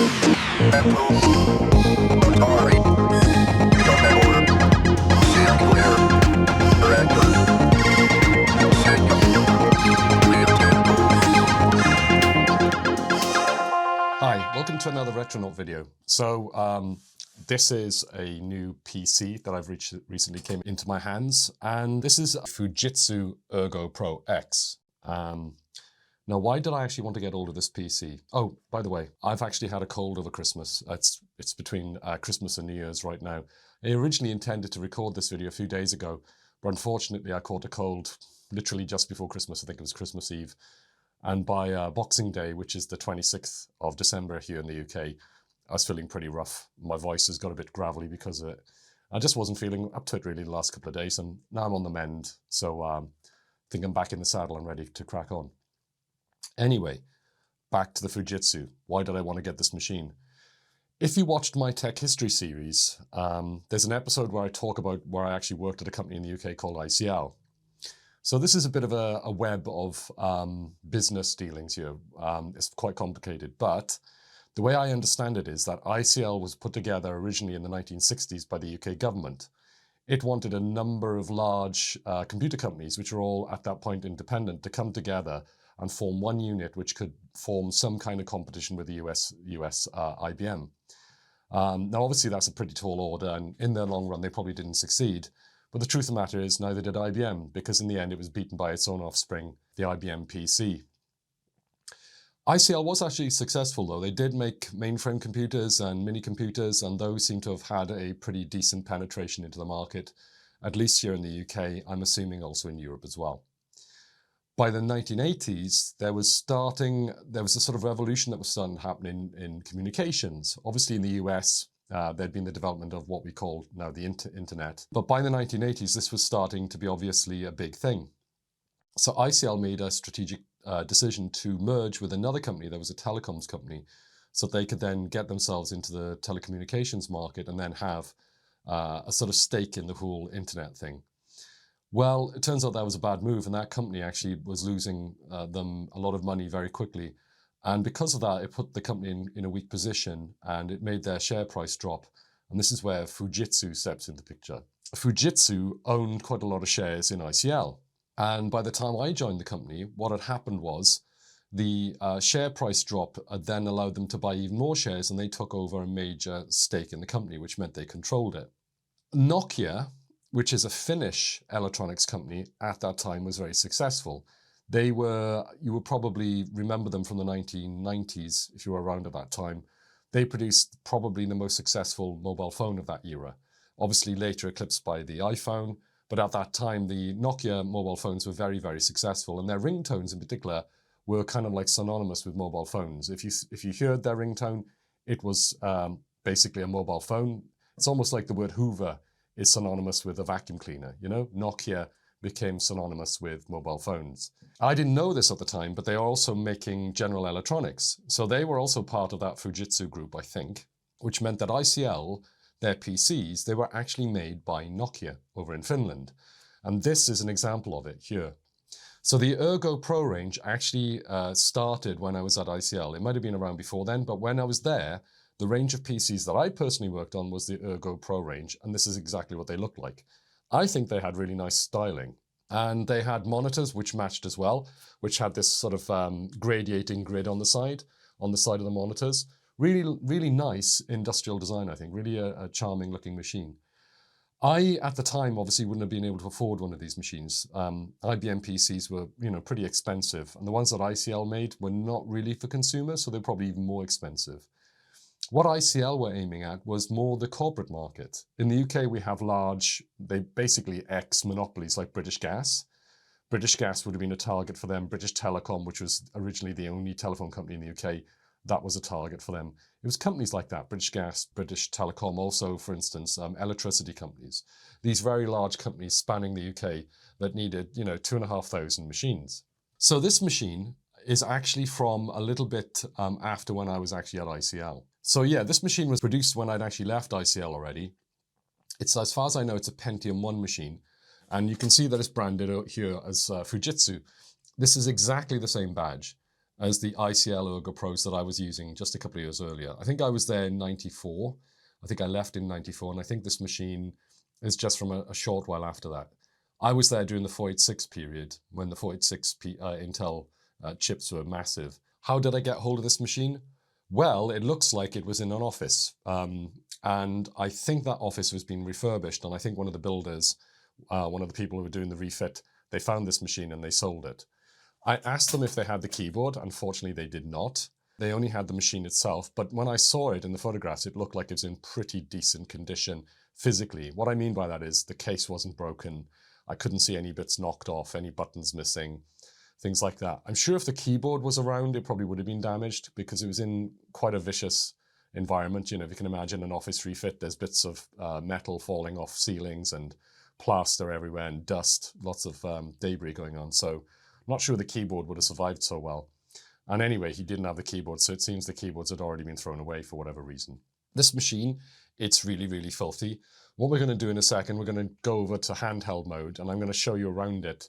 Hi, welcome to another Retronaut video. So this is a new PC that I've recently came into my hands, and this is a Fujitsu Ergo Pro X. Now, why did I actually want to get hold of this PC? Oh, by the way, I've actually had a cold over Christmas. It's between Christmas and New Year's right now. I originally intended to record this video a few days ago, but unfortunately I caught a cold literally just before Christmas. I think it was Christmas Eve. And by Boxing Day, which is the 26th of December here in the UK, I was feeling pretty rough. My voice has got a bit gravelly because of it. I just wasn't feeling up to it really the last couple of days, and now I'm on the mend. So I think I'm back in the saddle and ready to crack on. Anyway, back to the Fujitsu. Why did I want to get this machine? If you watched my tech history series, there's an episode where I talk about where I actually worked at a company in the UK called ICL. So this is a bit of a web of business dealings here. It's quite complicated, but the way I understand it is that ICL was put together originally in the 1960s by the UK government. It wanted a number of large computer companies, which were all at that point independent, to come together and form one unit which could form some kind of competition with the US IBM. Now, obviously, that's a pretty tall order, and in the long run, they probably didn't succeed. But the truth of the matter is, neither did IBM, because in the end, it was beaten by its own offspring, the IBM PC. ICL was actually successful, though. They did make mainframe computers and mini computers, and those seem to have had a pretty decent penetration into the market, at least here in the UK, I'm assuming also in Europe as well. By the 1980s, there was a sort of revolution that was starting to happen in communications. Obviously, in the US, there'd been the development of what we call now the internet. But by the 1980s, this was starting to be obviously a big thing. So ICL made a strategic decision to merge with another company that was a telecoms company, so they could then get themselves into the telecommunications market and then have a sort of stake in the whole internet thing. Well, it turns out that was a bad move, and that company actually was losing them a lot of money very quickly. And because of that, it put the company in a weak position, and it made their share price drop. And this is where Fujitsu steps into the picture. Fujitsu owned quite a lot of shares in ICL. And by the time I joined the company, what had happened was the share price drop then allowed them to buy even more shares, and they took over a major stake in the company, which meant they controlled it. Nokia, which is a Finnish electronics company at that time, was very successful. You will probably remember them from the 1990s, if you were around at that time. They produced probably the most successful mobile phone of that era. Obviously later eclipsed by the iPhone, but at that time the Nokia mobile phones were very, very successful, and their ringtones in particular were kind of like synonymous with mobile phones. If you heard their ringtone, it was basically a mobile phone. It's almost like the word Hoover is synonymous with a vacuum cleaner, you know? Nokia became synonymous with mobile phones. I didn't know this at the time, but they are also making General Electronics. So they were also part of that Fujitsu group, I think, which meant that ICL, their PCs, they were actually made by Nokia over in Finland. And this is an example of it here. So the Ergo Pro range actually started when I was at ICL. It might have been around before then, but when I was there, the range of PCs that I personally worked on was the Ergo Pro range, and this is exactly what they looked like. I think they had really nice styling, and they had monitors which matched as well, which had this sort of gradiating grid on the side of the monitors. Really, really nice industrial design, I think. Really a charming looking machine. I, at the time, obviously wouldn't have been able to afford one of these machines. IBM PCs were, pretty expensive, and the ones that ICL made were not really for consumers, so they're probably even more expensive. What ICL were aiming at was more the corporate market. In the UK, we have they basically ex-monopolies like British Gas. British Gas would have been a target for them. British Telecom, which was originally the only telephone company in the UK, that was a target for them. It was companies like that, British Gas, British Telecom, also, for instance, electricity companies. These very large companies spanning the UK that needed, 2,500 machines. So this machine is actually from a little bit after when I was actually at ICL. So yeah, this machine was produced when I'd actually left ICL already. It's, as far as I know, it's a Pentium 1 machine. And you can see that it's branded out here as Fujitsu. This is exactly the same badge. as the ICL Ergo Pros that I was using just a couple of years earlier. I think I was there in 94. I think I left in 94, and I think this machine is just from a short while after that. I was there during the 486 period when the 486 Intel chips were massive. How did I get hold of this machine? Well, it looks like it was in an office. And I think that office was being refurbished. And I think one of the builders, one of the people who were doing the refit, they found this machine and they sold it. I asked them if they had the keyboard. Unfortunately, they did not. They only had the machine itself. But when I saw it in the photographs, it looked like it was in pretty decent condition physically. What I mean by that is the case wasn't broken. I couldn't see any bits knocked off, any buttons missing, things like that. I'm sure if the keyboard was around, it probably would have been damaged because it was in quite a vicious environment. You know, if you can imagine an office refit, there's bits of metal falling off ceilings and plaster everywhere and dust, lots of debris going on. So I'm not sure the keyboard would have survived so well. And anyway, he didn't have the keyboard, so it seems the keyboards had already been thrown away for whatever reason. This machine, it's really, really filthy. What we're going to do in a second, we're going to go over to handheld mode, and I'm going to show you around it.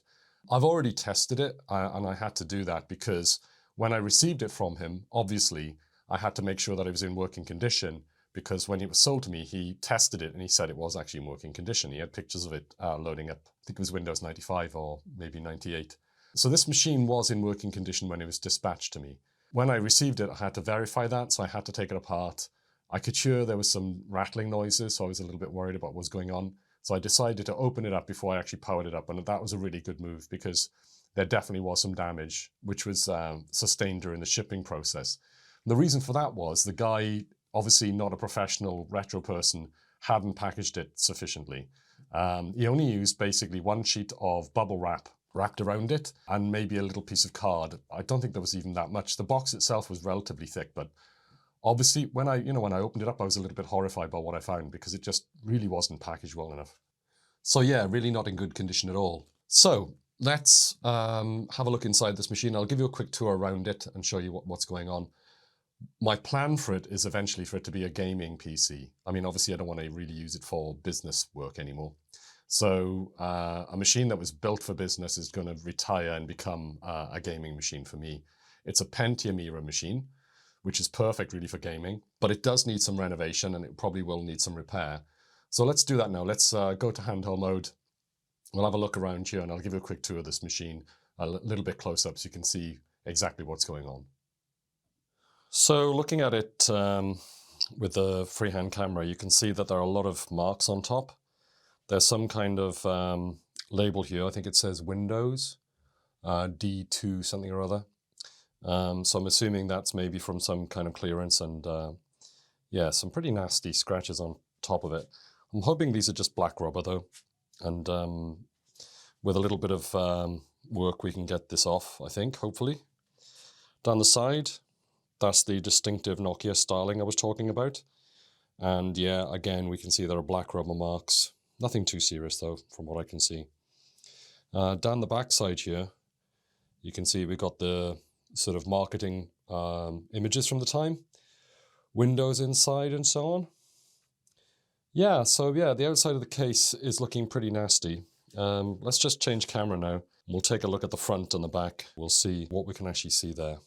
I've already tested it, and I had to do that because when I received it from him, obviously, I had to make sure that it was in working condition, because when it was sold to me, he tested it and he said it was actually in working condition. He had pictures of it loading up. I think it was Windows 95 or maybe 98. So this machine was in working condition when it was dispatched to me. When I received it, I had to verify that, so I had to take it apart. I could hear there was some rattling noises, so I was a little bit worried about what was going on. So I decided to open it up before I actually powered it up, and that was a really good move because there definitely was some damage, which was sustained during the shipping process. And the reason for that was the guy, obviously not a professional retro person, hadn't packaged it sufficiently. He only used basically one sheet of bubble wrap wrapped around it and maybe a little piece of card. I don't think there was even that much. The box itself was relatively thick, but obviously when I opened it up, I was a little bit horrified by what I found because it just really wasn't packaged well enough. So yeah, really not in good condition at all. So let's have a look inside this machine. I'll give you a quick tour around it and show you what's going on. My plan for it is eventually for it to be a gaming PC. I mean, obviously I don't want to really use it for business work anymore. So a machine that was built for business is going to retire and become a gaming machine for me. It's a Pentium era machine, which is perfect really for gaming, but it does need some renovation and it probably will need some repair. So let's do that now. Let's go to handheld mode. We'll have a look around here and I'll give you a quick tour of this machine a little bit close up so you can see exactly what's going on. So looking at it with the freehand camera, you can see that there are a lot of marks on top. There's some kind of label here. I think it says Windows, D2 something or other. So I'm assuming that's maybe from some kind of clearance and yeah, some pretty nasty scratches on top of it. I'm hoping these are just black rubber though. And with a little bit of work we can get this off, I think, hopefully. Down the side, that's the distinctive Nokia styling I was talking about. And yeah, again, we can see there are black rubber marks. Nothing too serious though, from what I can see. Down the back side here, you can see we've got the sort of marketing images from the time. Windows inside and so on. Yeah, so yeah, the outside of the case is looking pretty nasty. Let's just change camera now. We'll take a look at the front and the back. We'll see what we can actually see there.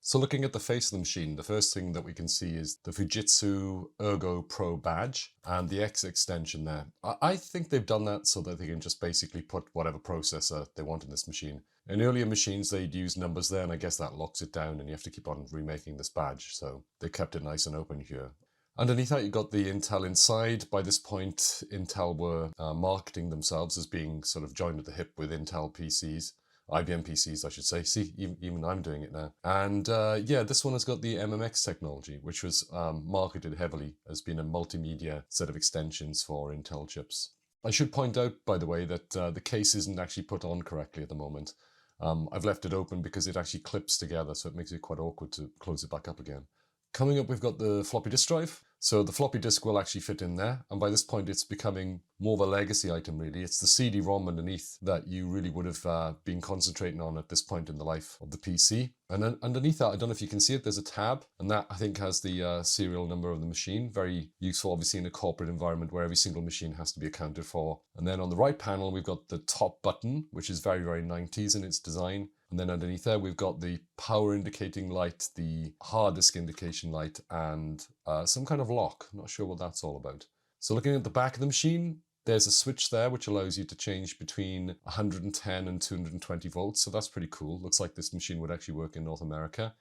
So looking at the face of the machine, the first thing that we can see is the Fujitsu Ergo Pro badge and the X extension there. I think they've done that so that they can just basically put whatever processor they want in this machine. In earlier machines, they'd use numbers there, and I guess that locks it down and you have to keep on remaking this badge. So they kept it nice and open here. Underneath that, you got the Intel inside. By this point, Intel were marketing themselves as being sort of joined at the hip with Intel PCs. IBM PCs, I should say. See, even I'm doing it now. And yeah, this one has got the MMX technology, which was marketed heavily as being a multimedia set of extensions for Intel chips. I should point out, by the way, that the case isn't actually put on correctly at the moment. I've left it open because it actually clips together, so it makes it quite awkward to close it back up again. Coming up, we've got the floppy disk drive. So the floppy disk will actually fit in there. And by this point, it's becoming more of a legacy item, really. It's the CD-ROM underneath that you really would have been concentrating on at this point in the life of the PC. And then underneath that, I don't know if you can see it, there's a tab. And that, I think, has the serial number of the machine. Very useful, obviously, in a corporate environment where every single machine has to be accounted for. And then on the right panel, we've got the top button, which is very, very 90s in its design. And then underneath there, we've got the power indicating light, the hard disk indication light, and some kind of lock. I'm not sure what that's all about. So looking at the back of the machine, there's a switch there which allows you to change between 110 and 220 volts. So that's pretty cool. Looks like this machine would actually work in North America.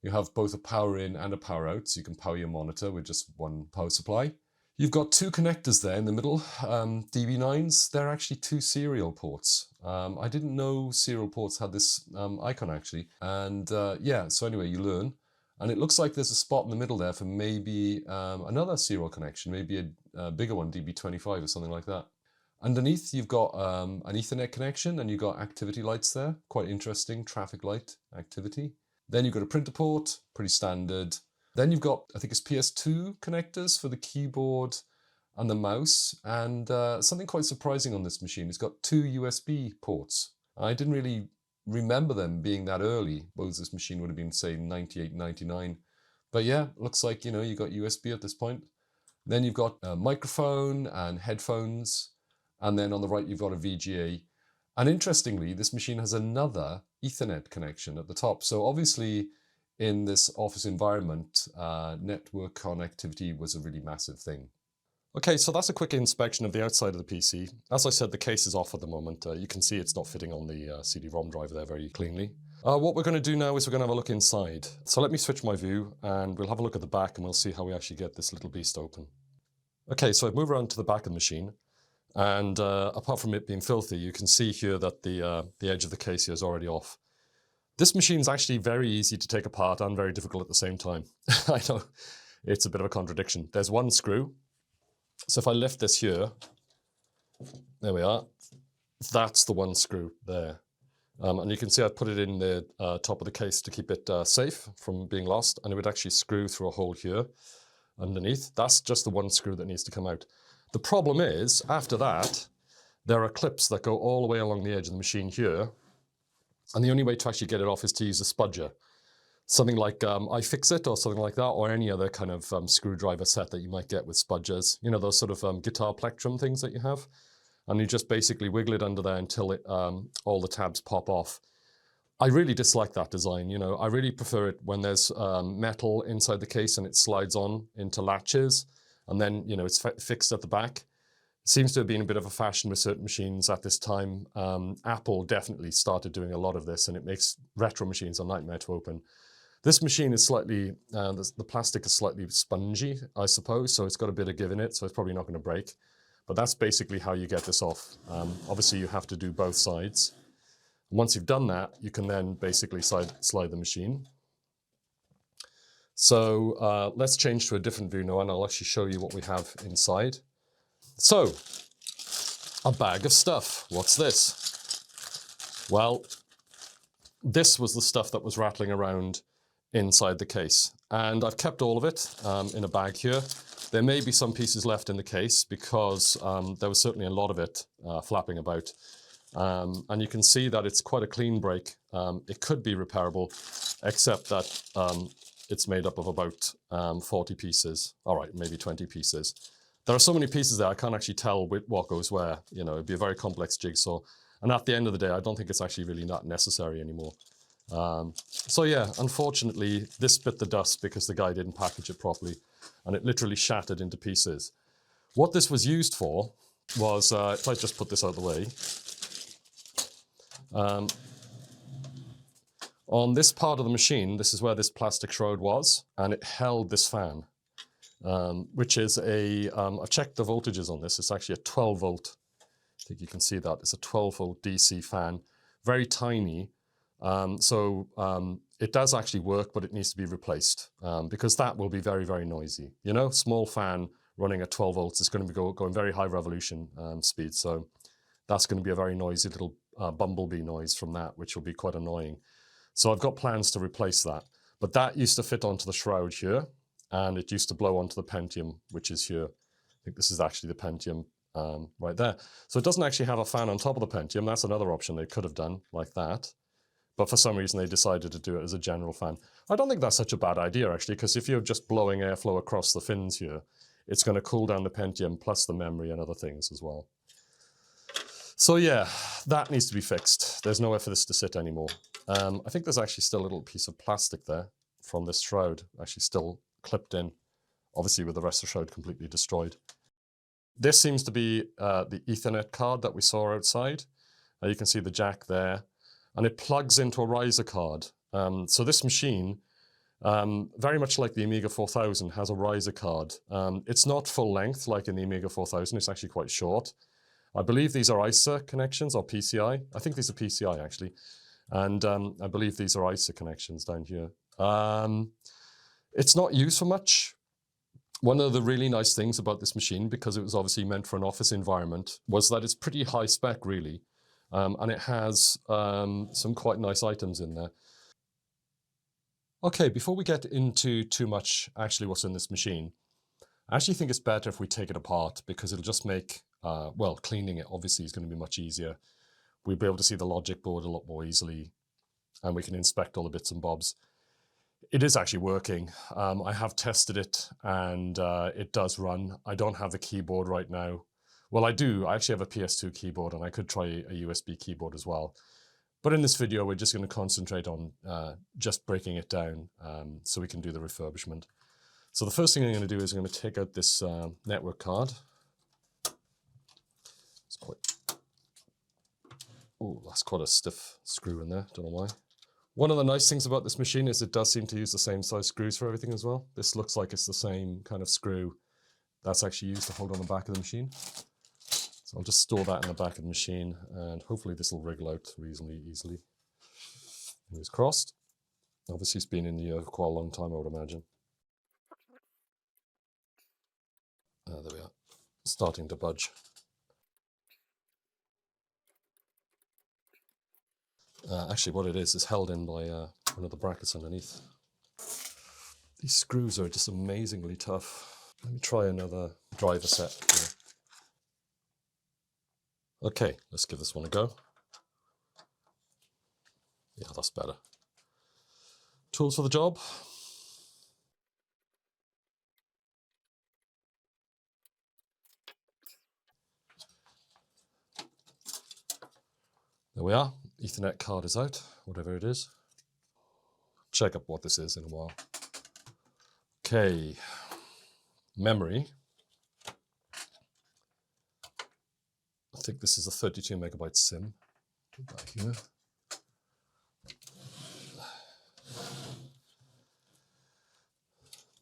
You have both a power in and a power out, so you can power your monitor with just one power supply. You've got two connectors there in the middle, DB9s. They're actually two serial ports. I didn't know serial ports had this icon actually. And yeah, so anyway, you learn. And it looks like there's a spot in the middle there for maybe another serial connection, maybe a bigger one, DB25 or something like that. Underneath, you've got an Ethernet connection and you've got activity lights there. Quite interesting, traffic light activity. Then you've got a printer port, pretty standard. Then you've got, I think it's PS2 connectors for the keyboard and the mouse. And something quite surprising on this machine, it's got two USB ports. I didn't really remember them being that early. Suppose this machine would have been, say, 98, 99. But yeah, looks like, you know, you've got USB at this point. Then you've got a microphone and headphones. And then on the right, you've got a VGA. And interestingly, this machine has another Ethernet connection at the top. So obviously, in this office environment, network connectivity was a really massive thing. Okay, so that's a quick inspection of the outside of the PC. As I said, the case is off at the moment. You can see it's not fitting on the CD-ROM drive there very cleanly. What we're going to do now is we're going to have a look inside. So let me switch my view and we'll have a look at the back and we'll see how we actually get this little beast open. Okay, so I've moved around to the back of the machine. And apart from it being filthy, you can see here that the edge of the case here is already off. This machine is actually very easy to take apart and very difficult at the same time. I know, it's a bit of a contradiction. There's one screw. So if I lift this here, there we are. That's the one screw there. And you can see I've put it in the top of the case to keep it safe from being lost. And it would actually screw through a hole here underneath. That's just the one screw that needs to come out. The problem is, after that, there are clips that go all the way along the edge of the machine here. And the only way to actually get it off is to use a spudger. Something like iFixit or something like that, or any other kind of screwdriver set that you might get with spudgers. You know, those sort of guitar plectrum things that you have. And you just basically wiggle it under there until it, all the tabs pop off. I really dislike that design, you know. I really prefer it when there's metal inside the case and it slides on into latches. And then, you know, it's fixed at the back. It seems to have been a bit of a fashion with certain machines at this time. Apple definitely started doing a lot of this, and it makes retro machines a nightmare to open. This machine is slightly, the plastic is slightly spongy, I suppose, so it's got a bit of give in it, so it's probably not going to break. But that's basically how you get this off. Obviously, you have to do both sides. And once you've done that, you can then basically slide the machine. So let's change to a different view now, and I'll actually show you what we have inside. So, a bag of stuff. What's this? Well, this was the stuff that was rattling around inside the case. And I've kept all of it in a bag here. There may be some pieces left in the case because there was certainly a lot of it flapping about. And you can see that it's quite a clean break. It could be repairable, except that it's made up of about 40 pieces. All right, maybe 20 pieces. There are so many pieces there, I can't actually tell what goes where. You know, it'd be a very complex jigsaw. And at the end of the day, I don't think it's actually really not necessary anymore. So yeah, unfortunately, this bit the dust because the guy didn't package it properly. And it literally shattered into pieces. What this was used for was, if I just put this out of the way, on this part of the machine, this is where this plastic shroud was, and it held this fan, which is I've checked the voltages on this. It's actually a 12 volt. I think you can see that. It's a 12 volt DC fan, very tiny. It does actually work, but it needs to be replaced because that will be very, very noisy. You know, small fan running at 12 volts is going to be going very high revolution speed. So that's going to be a very noisy little bumblebee noise from that, which will be quite annoying. So I've got plans to replace that. But that used to fit onto the shroud here, and it used to blow onto the Pentium, which is here. I think this is actually the Pentium right there. So it doesn't actually have a fan on top of the Pentium. That's another option they could have done like that. But for some reason, they decided to do it as a general fan. I don't think that's such a bad idea, actually, because if you're just blowing airflow across the fins here, it's going to cool down the Pentium plus the memory and other things as well. So yeah, that needs to be fixed. There's nowhere for this to sit anymore. I think there's actually still a little piece of plastic there from this shroud, actually still clipped in, obviously with the rest of the shroud completely destroyed. This seems to be the Ethernet card that we saw outside. You can see the jack there, and it plugs into a riser card. So this machine, very much like the Amiga 4000, has a riser card. It's not full length like in the Amiga 4000, it's actually quite short. I believe these are ISA connections or PCI. I think these are PCI actually. And I believe these are ISA connections down here. It's not used for much. One of the really nice things about this machine, because it was obviously meant for an office environment, was that it's pretty high spec really. And it has some quite nice items in there. Okay, before we get into too much actually what's in this machine, I actually think it's better if we take it apart, because it'll just make, well, cleaning it obviously is going to be much easier. We'll be able to see the logic board a lot more easily, and we can inspect all the bits and bobs. It is actually working. I have tested it, and it does run. I don't have the keyboard right now. Well, I do. I actually have a PS2 keyboard, and I could try a USB keyboard as well. But in this video, we're just going to concentrate on just breaking it down so we can do the refurbishment. So the first thing I'm going to do is I'm going to take out this network card. It's quite... Oh, that's quite a stiff screw in there. Don't know why. One of the nice things about this machine is it does seem to use the same size screws for everything as well. This looks like it's the same kind of screw that's actually used to hold on the back of the machine. So I'll just store that in the back of the machine, and hopefully this will wriggle out reasonably easily. Fingers crossed. Obviously it's been in the for quite a long time, I would imagine. There we are. Starting to budge. Actually, what it is held in by one of the brackets underneath. These screws are just amazingly tough. Let me try another driver set here. Okay, let's give this one a go. Yeah, that's better. Tools for the job. There we are. Ethernet card is out, whatever it is. Check up what this is in a while. Okay, memory. I think this is a 32 megabyte SIM. Put that here.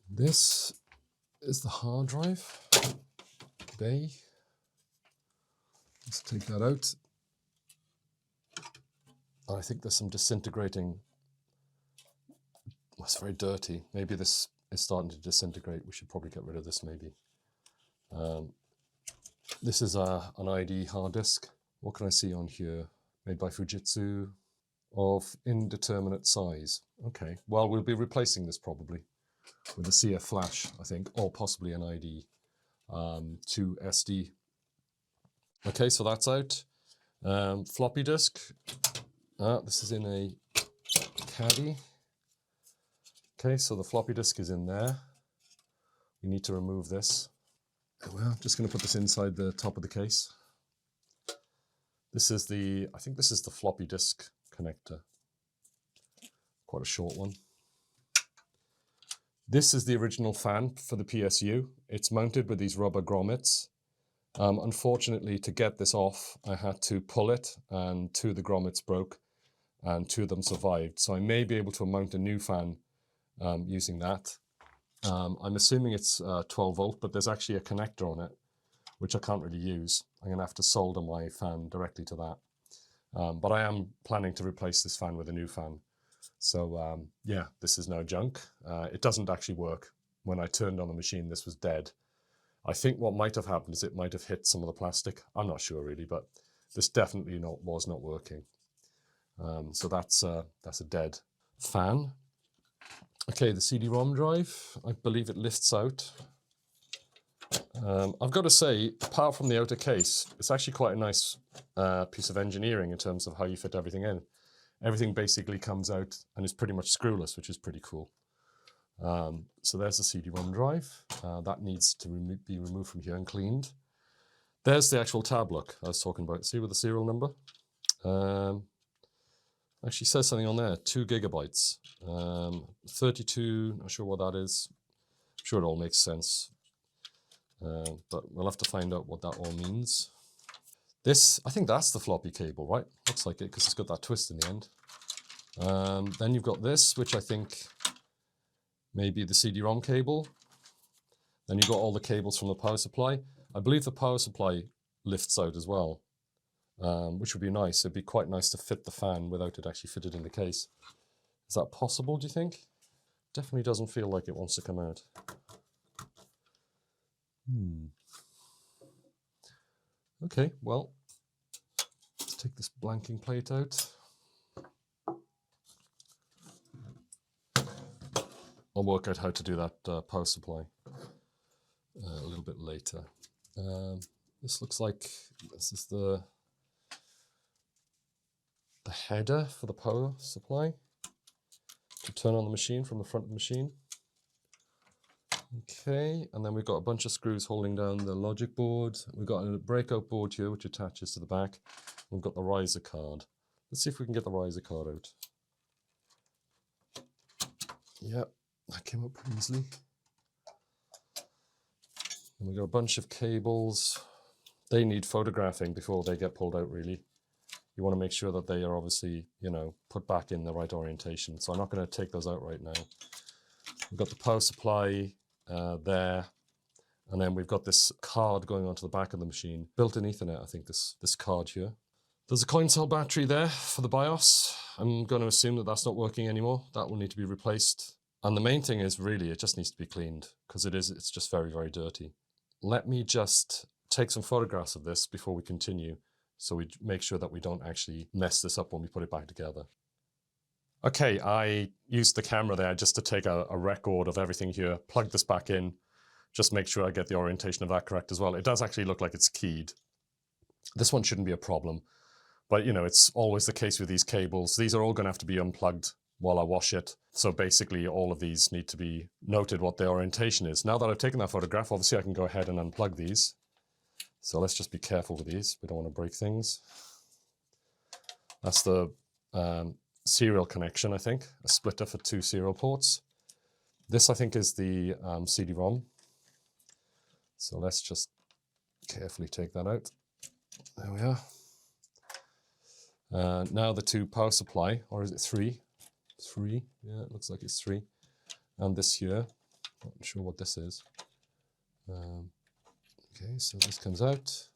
This is the hard drive bay. Let's take that out. I think there's some disintegrating. It's very dirty. Maybe this is starting to disintegrate. We should probably get rid of this maybe. This is an ID hard disk. What can I see on here? Made by Fujitsu, of indeterminate size. Okay, well, we'll be replacing this probably with a CF flash, I think, or possibly an ID to SD. Okay, so that's out. Floppy disk. This is in a caddy. Okay, so the floppy disk is in there. We need to remove this. Well, just going to put this inside the top of the case. This is I think this is the floppy disk connector. Quite a short one. This is the original fan for the PSU. It's mounted with these rubber grommets. Unfortunately, to get this off, I had to pull it, and two of the grommets broke, and two of them survived. So I may be able to mount a new fan using that. I'm assuming it's 12 volt, but there's actually a connector on it, which I can't really use. I'm going to have to solder my fan directly to that. But I am planning to replace this fan with a new fan. So yeah, this is now junk. It doesn't actually work. When I turned on the machine, this was dead. I think what might have happened is it might have hit some of the plastic. I'm not sure really, but this definitely was not working. So that's a dead fan. Okay, the CD-ROM drive, I believe it lifts out. I've got to say, apart from the outer case, it's actually quite a nice piece of engineering in terms of how you fit everything in. Everything basically comes out and is pretty much screwless, which is pretty cool. So there's the CD-ROM drive. That needs to be removed from here and cleaned. There's the actual tab look I was talking about. See with the serial number? Actually says something on there, 2 gigabytes. 32, not sure what that is. I'm sure it all makes sense. But we'll have to find out what that all means. This, I think that's the floppy cable, right? Looks like it because it's got that twist in the end. Then you've got this, which I think may be the CD-ROM cable. Then you've got all the cables from the power supply. I believe the power supply lifts out as well, which would be nice. It'd be quite nice to fit the fan without it actually fitted in the case. Is that possible, do you think? Definitely doesn't feel like it wants to come out. Okay, well, let's take this blanking plate out. I'll work out how to do that power supply a little bit later. This looks like this is the header for the power supply to turn on the machine from the front of the machine. Okay, and then we've got a bunch of screws holding down the logic board. We've got a breakout board here which attaches to the back. We've got the riser card. Let's see if we can get the riser card out. Yep, that came up pretty easily. And we've got a bunch of cables. They need photographing before they get pulled out, really. You want to make sure that they are obviously, you know, put back in the right orientation. So I'm not going to take those out right now. We've got the power supply there. And then we've got this card going onto the back of the machine. Built-in Ethernet, I think, this card here. There's a coin cell battery there for the BIOS. I'm going to assume that that's not working anymore. That will need to be replaced. And the main thing is really it just needs to be cleaned because it's just very, very dirty. Let me just take some photographs of this before we continue so we make sure that we don't actually mess this up when we put it back together. Okay, I used the camera there just to take a record of everything here, plug this back in, just make sure I get the orientation of that correct as well. It does actually look like it's keyed. This one shouldn't be a problem, but you know, it's always the case with these cables. These are all going to have to be unplugged while I wash it. So basically all of these need to be noted what the orientation is. Now that I've taken that photograph, obviously I can go ahead and unplug these. So let's just be careful with these. We don't want to break things. That's the serial connection, I think, a splitter for 2 serial ports. This, I think, is the CD-ROM. So let's just carefully take that out. There we are. Now the 2 power supply, or is it 3? 3, yeah, it looks like it's 3. And this here, not sure what this is. Okay, so this comes out.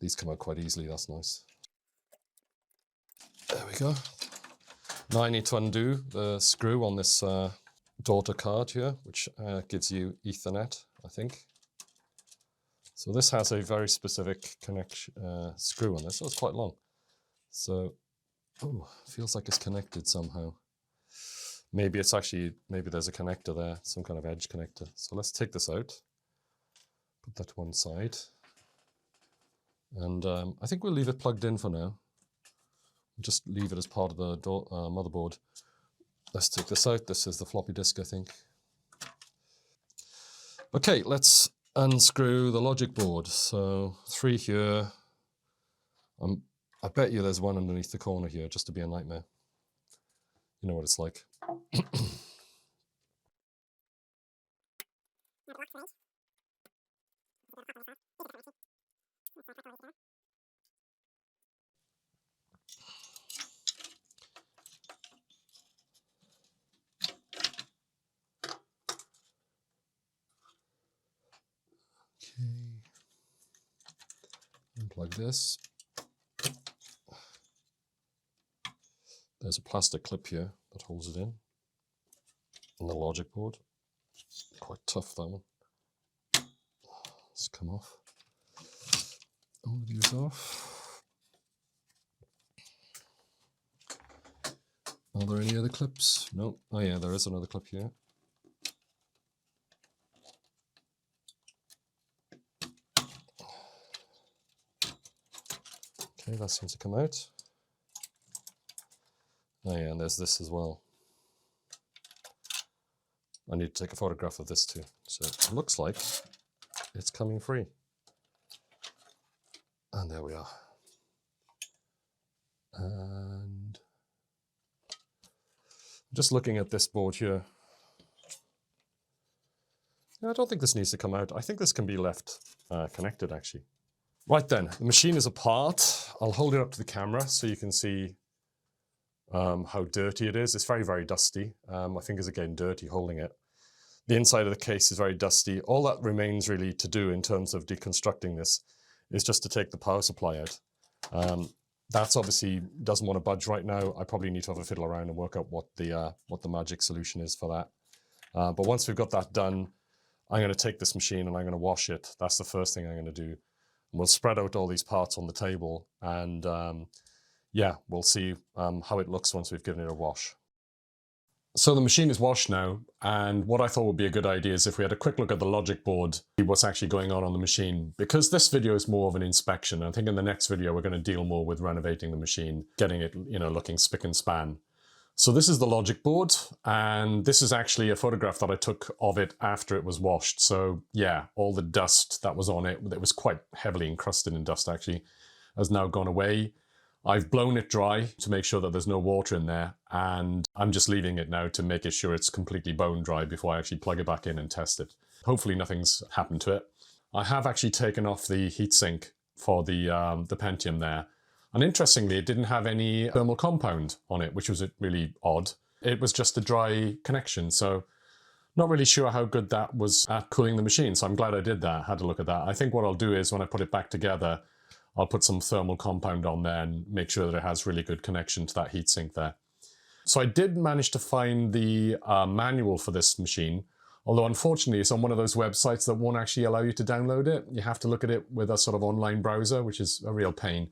These come out quite easily, that's nice. There we go. Now I need to undo the screw on this daughter card here, which gives you Ethernet, I think. So this has a very specific connection screw on this, so it's quite long. So, oh, feels like it's connected somehow. Maybe it's actually, maybe there's a connector there, some kind of edge connector. So let's take this out, put that to one side. And I think we'll leave it plugged in for now. Just leave it as part of the motherboard. Let's take this out. This is the floppy disk, I think. Okay, let's unscrew the logic board. So 3 here. I bet you there's one underneath the corner here, just to be a nightmare. You know what it's like. Okay, unplug this. There's a plastic clip here that holds it in. And the logic board. Quite tough, that one. Let's come off. All of these off. Are there any other clips? No. Oh yeah, there is another clip here. Okay, that seems to come out. Oh yeah, and there's this as well. I need to take a photograph of this too. So it looks like it's coming free. And there we are. And just looking at this board here, I don't think this needs to come out. I think this can be left connected actually. Right then, the machine is apart. I'll hold it up to the camera so you can see how dirty it is. It's very, very dusty. My fingers are getting dirty holding it. The inside of the case is very dusty. All that remains really to do in terms of deconstructing this is just to take the power supply out. That's obviously doesn't want to budge right now. I probably need to have a fiddle around and work out what the magic solution is for that. But once we've got that done, I'm going to take this machine and I'm going to wash it. That's the first thing I'm going to do. And we'll spread out all these parts on the table and yeah, we'll see how it looks once we've given it a wash. So the machine is washed now, and what I thought would be a good idea is if we had a quick look at the logic board, see what's actually going on the machine. Because this video is more of an inspection, I think in the next video we're going to deal more with renovating the machine, getting it, looking spick and span. So this is the logic board, and this is actually a photograph that I took of it after it was washed. So yeah, all the dust that was on it, that was quite heavily encrusted in dust actually, has now gone away. I've blown it dry to make sure that there's no water in there, and I'm just leaving it now to make sure it's completely bone dry before I actually plug it back in and test it. Hopefully nothing's happened to it. I have actually taken off the heatsink for the Pentium there, and interestingly it didn't have any thermal compound on it, which was really odd. It was just a dry connection, so not really sure how good that was at cooling the machine, so I'm glad I did that, had a look at that. I think what I'll do is when I put it back together, I'll put some thermal compound on there and make sure that it has really good connection to that heatsink there. So I did manage to find the manual for this machine, although unfortunately it's on one of those websites that won't actually allow you to download it. You have to look at it with a sort of online browser, which is a real pain.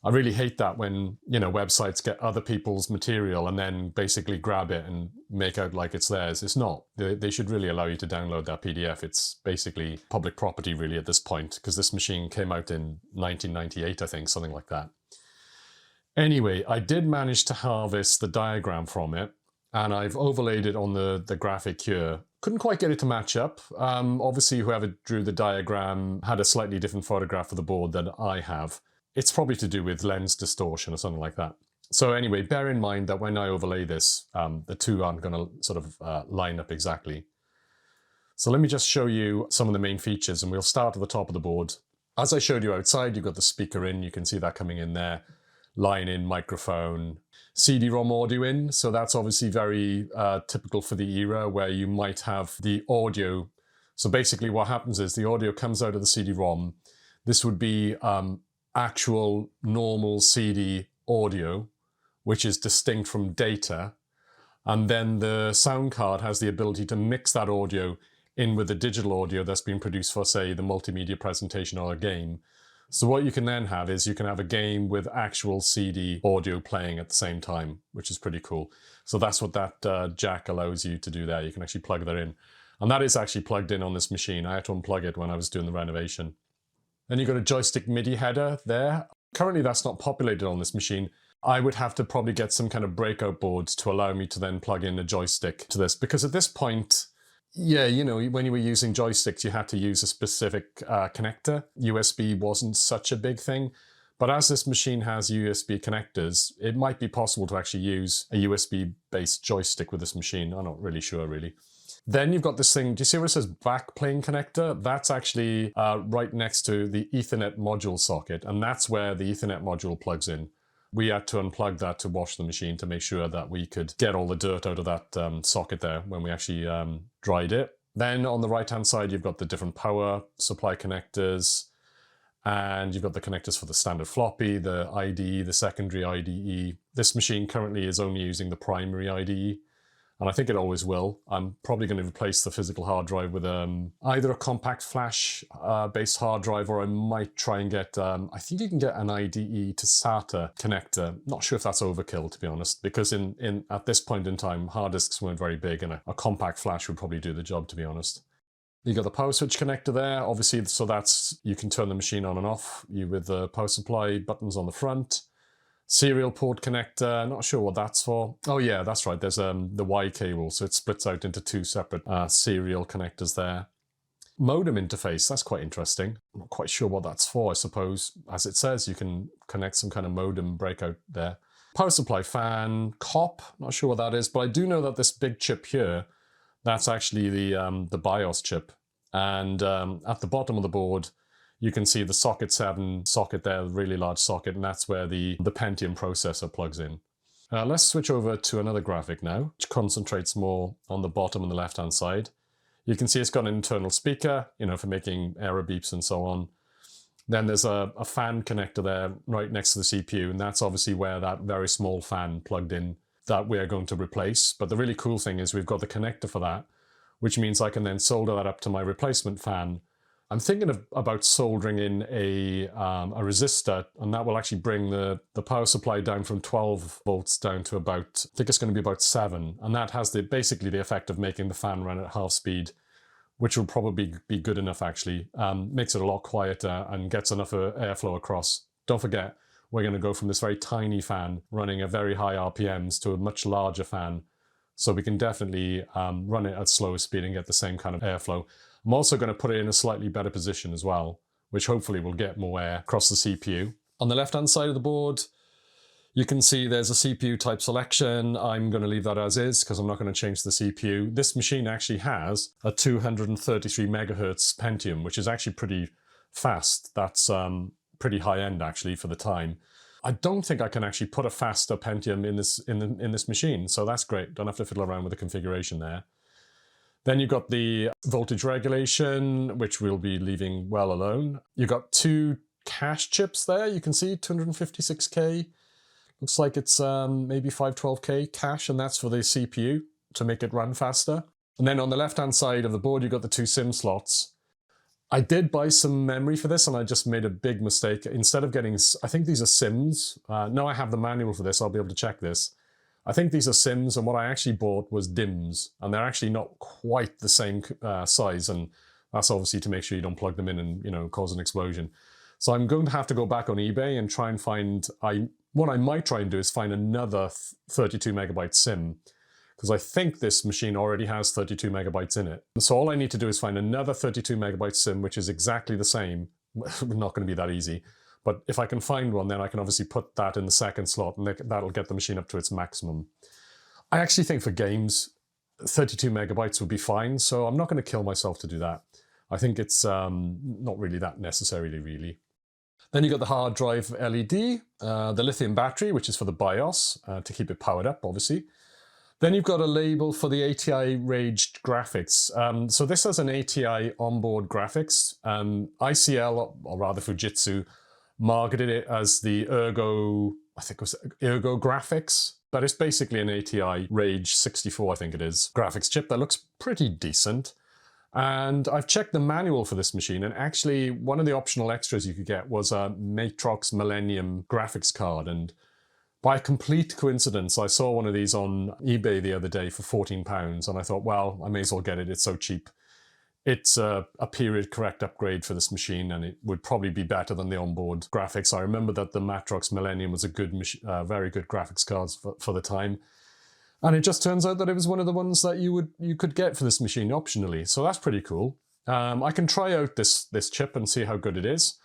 I really hate that when, websites get other people's material and then basically grab it and make out like it's theirs. It's not. They should really allow you to download that PDF. It's basically public property really at this point, because this machine came out in 1998, I think, something like that. Anyway, I did manage to harvest the diagram from it, and I've overlaid it on the graphic here. Couldn't quite get it to match up. Obviously, whoever drew the diagram had a slightly different photograph of the board than I have. It's probably to do with lens distortion or something like that. So anyway, bear in mind that when I overlay this, the two aren't going to sort of line up exactly. So let me just show you some of the main features, and we'll start at the top of the board. As I showed you outside, you've got the speaker in, you can see that coming in there, line in, microphone, CD-ROM audio in. So that's obviously very typical for the era where you might have the audio. So basically what happens is the audio comes out of the CD-ROM. This would be actual normal CD audio, which is distinct from data, and then the sound card has the ability to mix that audio in with the digital audio that's been produced for, say, the multimedia presentation or a game. So what you can then have is you can have a game with actual CD audio playing at the same time, which is pretty cool. So that's what that jack allows you to do there. You can actually plug that in, and that is actually plugged in on this machine. I had to unplug it when I was doing the renovation. Then you've got a joystick MIDI header there. Currently that's not populated on this machine. I would have to probably get some kind of breakout boards to allow me to then plug in a joystick to this, because at this point, yeah, when you were using joysticks, you had to use a specific connector. USB wasn't such a big thing, but as this machine has USB connectors, it might be possible to actually use a USB-based joystick with this machine. I'm not really sure, really. Then you've got this thing, do you see where it says backplane connector? That's actually right next to the Ethernet module socket, and that's where the Ethernet module plugs in. We had to unplug that to wash the machine to make sure that we could get all the dirt out of that socket there when we actually dried it. Then on the right-hand side, you've got the different power supply connectors, and you've got the connectors for the standard floppy, the IDE, the secondary IDE. This machine currently is only using the primary IDE, and I think it always will. I'm probably going to replace the physical hard drive with either a compact flash based hard drive, or I might try and get, I think you can get an IDE to SATA connector. Not sure if that's overkill, to be honest, because at this point in time, hard disks weren't very big, and a compact flash would probably do the job, to be honest. You got the power switch connector there, obviously, so that's, you can turn the machine on and off with the power supply buttons on the front. Serial port connector, not sure what that's for. Oh yeah, that's right, there's the Y cable, so it splits out into two separate serial connectors there. modem interface. That's quite interesting. I'm not quite sure what that's for, I suppose. As it says, you can connect some kind of modem breakout there. Power supply fan, COP, not sure what that is, but I do know that this big chip here, that's actually the BIOS chip. And at the bottom of the board, you can see the socket 7 socket there, the really large socket, and that's where the Pentium processor plugs in. Let's switch over to another graphic now, which concentrates more on the bottom and the left-hand side. You can see it's got an internal speaker, for making error beeps and so on. Then there's a fan connector there right next to the CPU, and that's obviously where that very small fan plugged in that we're going to replace. But the really cool thing is we've got the connector for that, which means I can then solder that up to my replacement fan. I'm thinking about soldering in a resistor, and that will actually bring the power supply down from 12 volts down to about, I think it's going to be about 7. And that has basically the effect of making the fan run at half speed, which will probably be good enough actually. Makes it a lot quieter and gets enough airflow across. Don't forget, we're going to go from this very tiny fan running at very high RPMs to a much larger fan. So we can definitely run it at slower speed and get the same kind of airflow. I'm also going to put it in a slightly better position as well, which hopefully will get more air across the CPU. On the left-hand side of the board, you can see there's a CPU type selection. I'm going to leave that as is because I'm not going to change the CPU. This machine actually has a 233 megahertz Pentium, which is actually pretty fast. That's pretty high end actually for the time. I don't think I can actually put a faster Pentium in this machine, so that's great. Don't have to fiddle around with the configuration there. Then you've got the voltage regulation, which we'll be leaving well alone. You've got 2 cache chips there. You can see 256K. Looks like it's maybe 512K cache, and that's for the CPU to make it run faster. And then on the left-hand side of the board, you've got the 2 SIM slots. I did buy some memory for this, and I just made a big mistake. Instead of getting, I think these are SIMs. No, I have the manual for this. I'll be able to check this. I think these are SIMs, and what I actually bought was DIMMs, and they're actually not quite the same size, and that's obviously to make sure you don't plug them in and cause an explosion. So I'm going to have to go back on eBay and try and find, what I might try and do is find another 32 megabyte SIM, because I think this machine already has 32 megabytes in it. So all I need to do is find another 32 megabyte SIM, which is exactly the same. Not going to be that easy. But if I can find one, then I can obviously put that in the second slot, and that'll get the machine up to its maximum. I actually think for games, 32 megabytes would be fine, so I'm not going to kill myself to do that. I think it's not really that necessarily, really. Then you've got the hard drive LED, the lithium battery, which is for the BIOS, to keep it powered up, obviously. Then you've got a label for the ATI Raged graphics. So this has an ATI onboard graphics. ICL, or rather Fujitsu, marketed it as the Ergo, I think it was Ergo graphics, but it's basically an ATI Rage 64, I think it is, graphics chip that looks pretty decent. And I've checked the manual for this machine, and actually one of the optional extras you could get was a Matrox Millennium graphics card. And by complete coincidence, I saw one of these on eBay the other day for £14, and I thought, well, I may as well get it, it's so cheap. It's a period correct upgrade for this machine, and it would probably be better than the onboard graphics. I remember that the Matrox Millennium was a good, very good graphics card for the time. And it just turns out that it was one of the ones that you could get for this machine optionally. So that's pretty cool. I can try out this chip and see how good it is.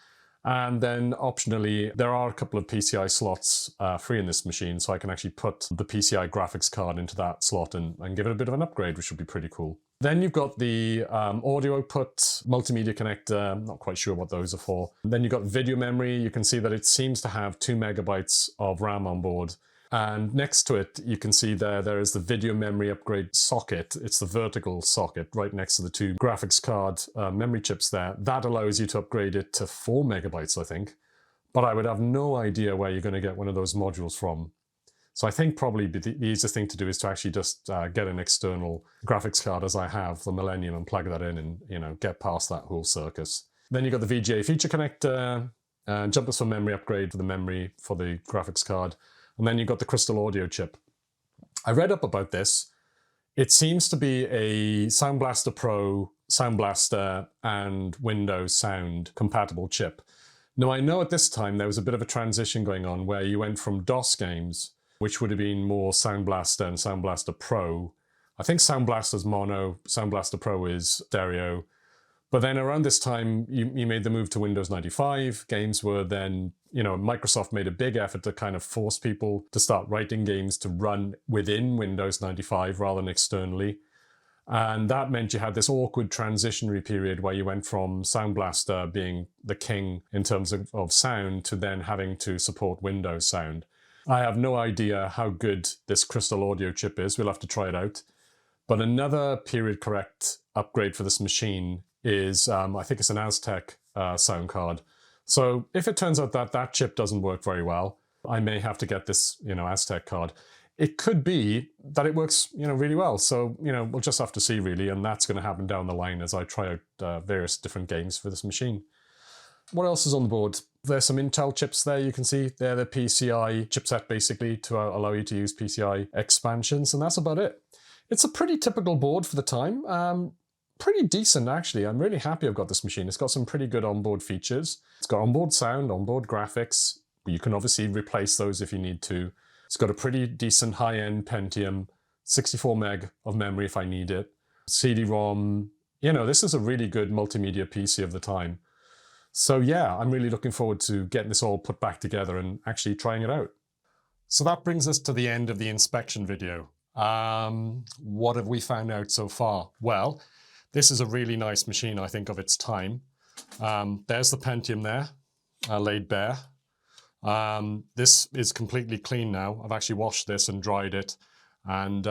And then optionally, there are a couple of PCI slots free in this machine, so I can actually put the PCI graphics card into that slot and give it a bit of an upgrade, which would be pretty cool. Then you've got the audio output, multimedia connector, I'm not quite sure what those are for. Then you've got video memory. You can see that it seems to have 2 megabytes of RAM on board. And next to it, you can see there is the video memory upgrade socket. It's the vertical socket right next to the 2 graphics card memory chips there. That allows you to upgrade it to 4 megabytes, I think. But I would have no idea where you're going to get one of those modules from. So I think probably the easiest thing to do is to actually just get an external graphics card, as I have the Millennium, and plug that in and get past that whole circus. Then you've got the VGA feature connector, jumpers for memory upgrade for the memory for the graphics card. And then you've got the Crystal Audio chip. I read up about this. It seems to be a Sound Blaster Pro, Sound Blaster, and Windows Sound compatible chip. Now, I know at this time there was a bit of a transition going on where you went from DOS games, which would have been more Sound Blaster and Sound Blaster Pro. I think Sound Blaster's mono, Sound Blaster Pro is stereo. But then around this time, you made the move to Windows 95. Games were then, Microsoft made a big effort to kind of force people to start writing games to run within Windows 95 rather than externally. And that meant you had this awkward transitionary period where you went from Sound Blaster being the king in terms of sound to then having to support Windows sound. I have no idea how good this Crystal Audio chip is. We'll have to try it out. But another period correct upgrade for this machine is, I think it's an Aztec sound card. So if it turns out that that chip doesn't work very well, I may have to get this, Aztec card. It could be that it works, really well. So, we'll just have to see really, and that's going to happen down the line as I try out various different games for this machine. What else is on the board? There's some Intel chips there, you can see. They're the PCI chipset, basically, to allow you to use PCI expansions, and that's about it. It's a pretty typical board for the time. Pretty decent, actually. I'm really happy I've got this machine. It's got some pretty good onboard features. It's got onboard sound, onboard graphics. You can obviously replace those if you need to. It's got a pretty decent high-end Pentium, 64 meg of memory if I need it. CD-ROM. This is a really good multimedia PC of the time. So yeah, I'm really looking forward to getting this all put back together and actually trying it out. So that brings us to the end of the inspection video. What have we found out so far? Well, this is a really nice machine, I think, of its time. There's the Pentium there, laid bare. This is completely clean now. I've actually washed this and dried it. And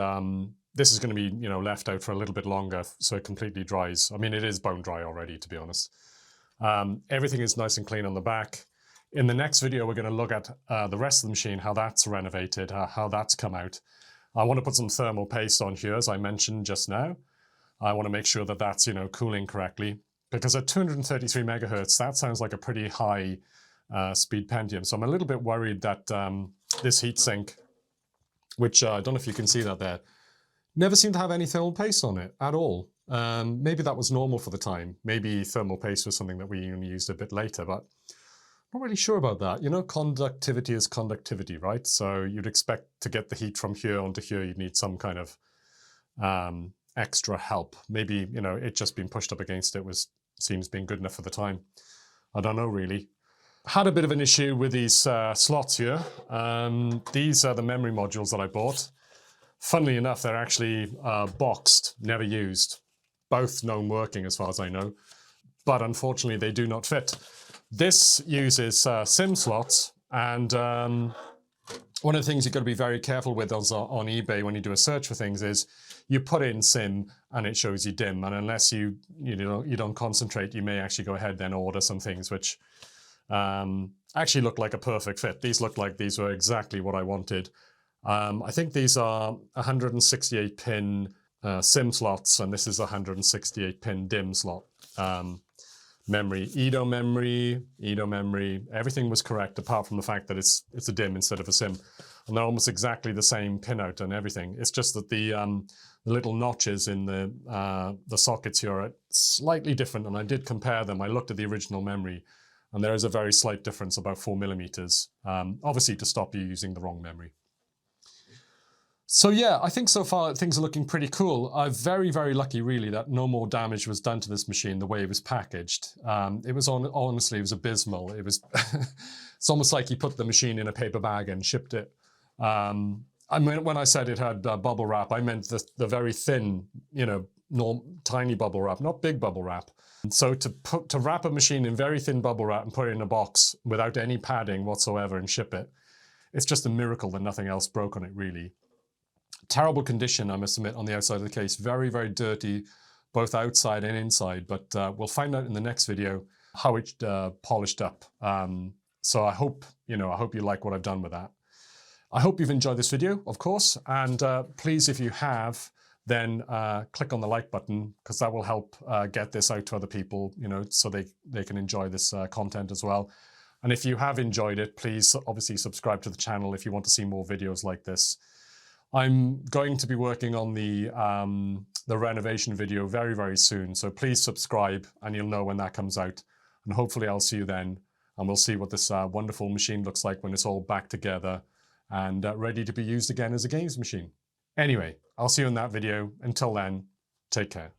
this is going to be, left out for a little bit longer so it completely dries. I mean, it is bone dry already, to be honest. Everything is nice and clean on the back. In the next video, we're going to look at the rest of the machine, how that's renovated, how that's come out. I want to put some thermal paste on here, as I mentioned just now. I want to make sure that that's, cooling correctly. Because at 233 megahertz, that sounds like a pretty high speed Pentium. So I'm a little bit worried that this heatsink, which I don't know if you can see that there, never seemed to have any thermal paste on it at all. Maybe that was normal for the time. Maybe thermal paste was something that we used a bit later, but not really sure about that. Conductivity is conductivity, right? So you'd expect to get the heat from here onto here, you'd need some kind of extra help. Maybe, it just being pushed up against it seems being good enough for the time. I don't know, really. Had a bit of an issue with these slots here. These are the memory modules that I bought. Funnily enough, they're actually boxed, never used. Both known working as far as I know. But unfortunately, they do not fit. This uses SIM slots, and one of the things you've got to be very careful with on eBay when you do a search for things is you put in SIM and it shows you DIM, and unless you don't concentrate, you may actually go ahead then order some things which actually look like a perfect fit. These look like these were exactly what I wanted. I think these are 168 pin SIM slots, and this is a 168 pin DIM slot. Memory, EDO memory, everything was correct apart from the fact that it's a DIM instead of a SIM. And they're almost exactly the same pinout and everything. It's just that the little notches in the sockets here are slightly different, and I did compare them. I looked at the original memory, and there is a very slight difference, about 4 millimeters, obviously to stop you using the wrong memory. So yeah, I think so far things are looking pretty cool. I'm very, very lucky really that no more damage was done to this machine the way it was packaged. It was honestly, it was abysmal. It was, it's almost like you put the machine in a paper bag and shipped it. I mean, when I said it had bubble wrap, I meant the very thin, tiny bubble wrap, not big bubble wrap. So to wrap a machine in very thin bubble wrap and put it in a box without any padding whatsoever and ship it, it's just a miracle that nothing else broke on it really. Terrible condition, I must admit, on the outside of the case. Very, very dirty, both outside and inside. But we'll find out in the next video how it polished up. So I hope you like what I've done with that. I hope you've enjoyed this video, of course. And please, if you have, then click on the like button, because that will help get this out to other people, so they can enjoy this content as well. And if you have enjoyed it, please obviously subscribe to the channel if you want to see more videos like this. I'm going to be working on the renovation video very, very soon. So please subscribe and you'll know when that comes out. And hopefully I'll see you then. And we'll see what this wonderful machine looks like when it's all back together and ready to be used again as a games machine. Anyway, I'll see you in that video. Until then, take care.